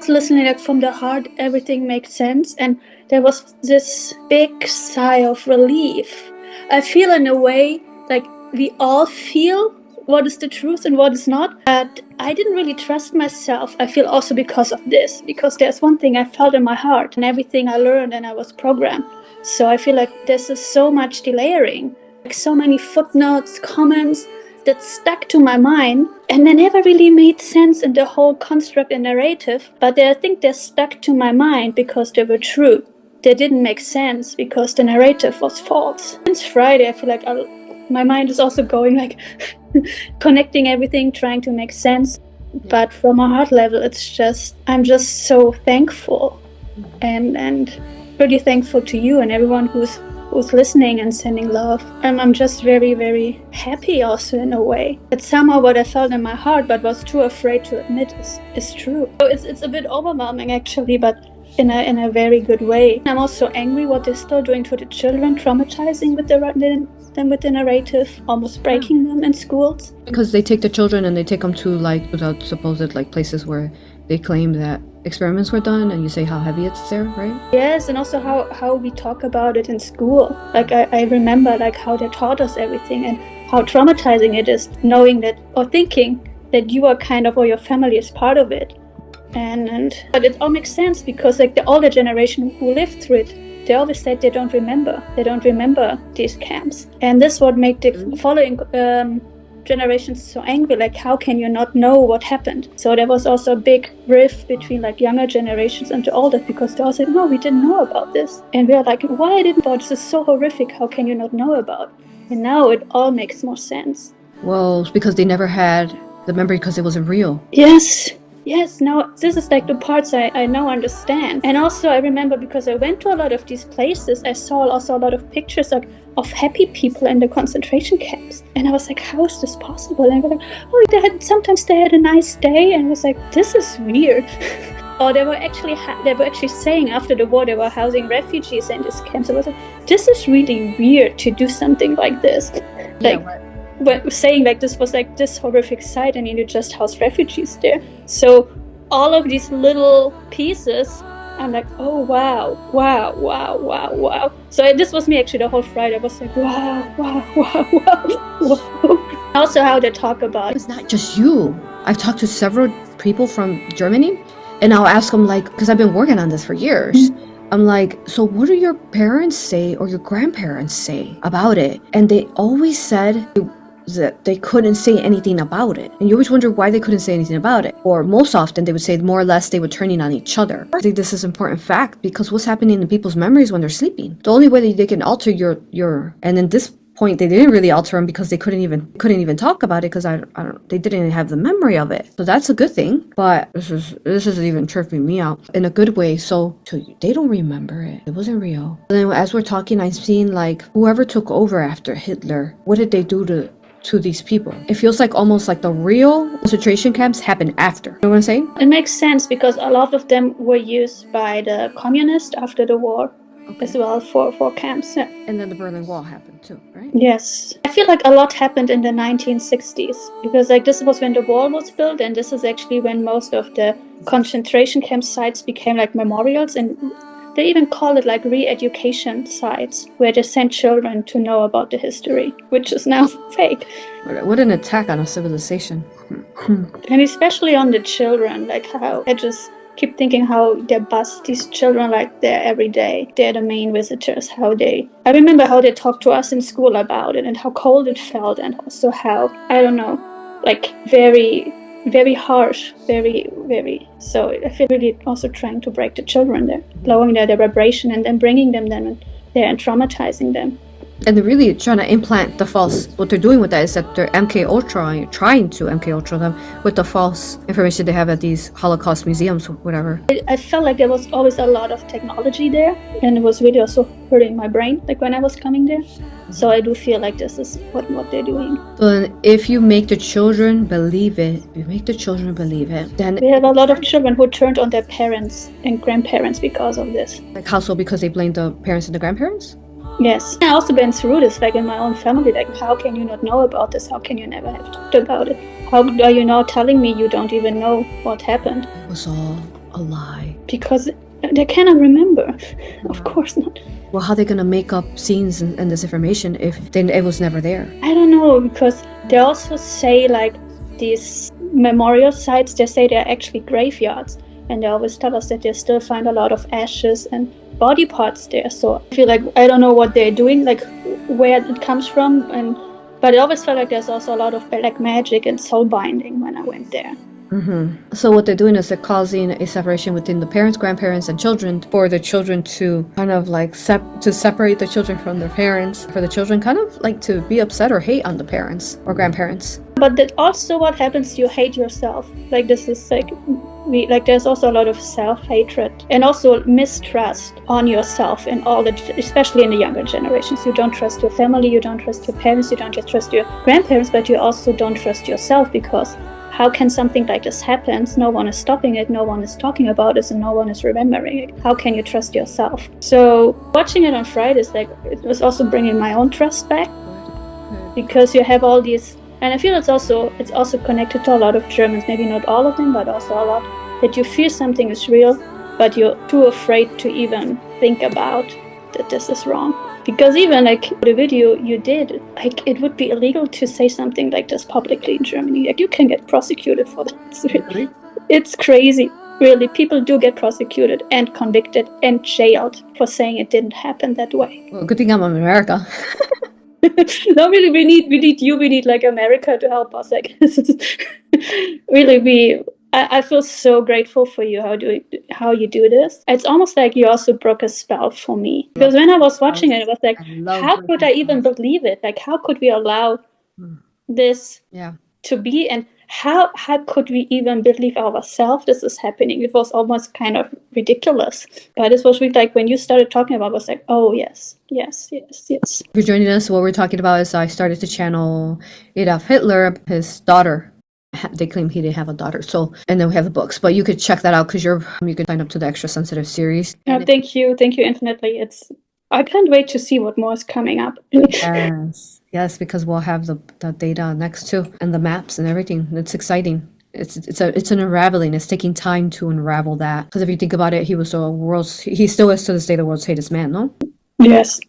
Listening like from the heart, everything makes sense, and there was this big sigh of relief. I feel in a way like we all feel what is the truth and what is not, but I didn't really trust myself. I feel also because of this, because there's one thing I felt in my heart and everything I learned and I was programmed. So I feel like this is so much delayering, like so many footnotes, comments that stuck to my mind, and they never really made sense in the whole construct and narrative, but I think they're stuck to my mind because they were true. They didn't make sense because the narrative was false. Since Friday, I feel like my mind is also going like connecting everything, trying to make sense. But from a heart level, it's just, I'm just so thankful and really thankful to you and everyone who's listening and sending love. I'm just very, very happy also in a way. It's somehow what I felt in my heart but was too afraid to admit is true. So it's a bit overwhelming actually, but in a very good way. I'm also angry what they're still doing to the children, traumatizing with them with the narrative, almost breaking them in schools. Because they take the children and they take them to like without supposed like places where they claim that experiments were done, and you say how heavy it's there, right? Yes, and also how we talk about it in school. Like I remember like how they taught us everything and how traumatizing it is knowing that or thinking that you are kind of, or your family is part of it. But it all makes sense because like the older generation who lived through it, they always said they don't remember these camps. And this what made the following generations so angry, like how can you not know what happened? So there was also a big rift between like younger generations and the older, because they all said, no, we didn't know about this. And we are like, why didn't you? This is so horrific, how can you not know about it? And now it all makes more sense. Well, it's because they never had the memory because it wasn't real. Yes, no, this is like the parts I now understand. And also I remember because I went to a lot of these places, I saw also a lot of pictures like of happy people in the concentration camps. And I was like, how is this possible? And I was like, oh, sometimes they had a nice day. And I was like, this is weird. Or they were actually saying after the war they were housing refugees in these camps. I was like, this is really weird to do something like this. But saying like this was like this horrific sight and you just house refugees there. So all of these little pieces, I'm like, oh wow. So this was me actually the whole Friday. I was like, wow. Also how they talk about it's not just you. I've talked to several people from Germany, and I'll ask them like, because I've been working on this for years. I'm like, so what do your parents say or your grandparents say about it? And they always said that they couldn't say anything about it. And you always wonder why they couldn't say anything about it. Or most often they would say more or less they were turning on each other. I think this is an important fact because what's happening in people's memories when they're sleeping? The only way that they can alter your and in this point they didn't really alter them because they couldn't even talk about it because they didn't have the memory of it. So that's a good thing. But this is even tripping me out in a good way. So they don't remember it. It wasn't real. And then as we're talking, I'm seeing like whoever took over after Hitler, what did they do to these people? It feels like almost like the real concentration camps happened after. You know what I'm saying? It makes sense because a lot of them were used by the communists after the war as well for camps. Yeah. And then the Berlin Wall happened too, right? Yes. I feel like a lot happened in the 1960s because like this was when the wall was built, and this is actually when most of the concentration camp sites became like memorials, and they even call it like re-education sites where they send children to know about the history, which is now fake. What an attack on a civilization. And especially on the children, like how I just keep thinking how they bust these children like there every day. They're the main visitors. I remember how they talked to us in school about it and how cold it felt, and also how, I don't know, like very, very harsh, very, very. So I feel really also trying to break the children there, lowering their vibration and then bringing them there and traumatizing them. And they're really trying to implant the false. What they're doing with that is that they're trying to MK Ultra them with the false information they have at these Holocaust museums or whatever. I felt like there was always a lot of technology there, and it was really also hurting my brain, like when I was coming there. So I do feel like this is what they're doing. So then if you make the children believe it, then we have a lot of children who turned on their parents and grandparents because of this. Like how so? Because they blame the parents and the grandparents? Yes. I also been through this, like in my own family, like how can you not know about this? How can you never have talked about it? How are you now telling me you don't even know what happened? It was all a lie? Because they cannot remember. Of course not. Well, how are they going to make up scenes and this information if it was never there? I don't know, because they also say, like, these memorial sites, they say they're actually graveyards. And they always tell us that they still find a lot of ashes and body parts there. So I feel like I don't know what they're doing, like where it comes from. But I always felt like there's also a lot of black magic and soul binding when I went there. So what they're doing is they're causing a separation within the parents, grandparents, and children for the children to kind of like to separate the children from their parents, for the children kind of like to be upset or hate on the parents or grandparents. But that also what happens, you hate yourself. Like this is like there's also a lot of self-hatred and also mistrust on yourself in all the, especially in the younger generations. You don't trust your family, you don't trust your parents, you don't just trust your grandparents, but you also don't trust yourself, because how can something like this happen? No one is stopping it, no one is talking about it, and no one is remembering it. How can you trust yourself? So watching it on Fridays, like, it was also bringing my own trust back, because you have all these, and I feel it's also connected to a lot of Germans, maybe not all of them, but also a lot, that you feel something is real, but you're too afraid to even think about that this is wrong. Because even like the video you did, like, it would be illegal to say something like this publicly in Germany. Like, you can get prosecuted for that. It's crazy. Really, people do get prosecuted and convicted and jailed for saying it didn't happen that way. Well, good thing I'm in America. No, really, we need like America to help us. Like, this is really, I feel so grateful for you how you do this. It's almost like you also broke a spell for me, because when I was watching it, it was like, how could I even believe it? Like, how could we allow this to be, and how could we even believe ourselves this is happening? It was almost kind of ridiculous. But it was really like, when you started talking about it, I was like, oh yes. If you're joining us, what we're talking about is I started to channel Adolf Hitler, his daughter. They claim he didn't have a daughter, so, and then we have the books, but you could check that out because you could sign up to the extra sensitive series. Thank you infinitely. I can't wait to see what more is coming up. Yes, because we'll have the data next too, and the maps and everything. It's exciting. It's an unraveling. It's taking time to unravel that, because if you think about it, he still is to this day the world's hated man, no? Yes.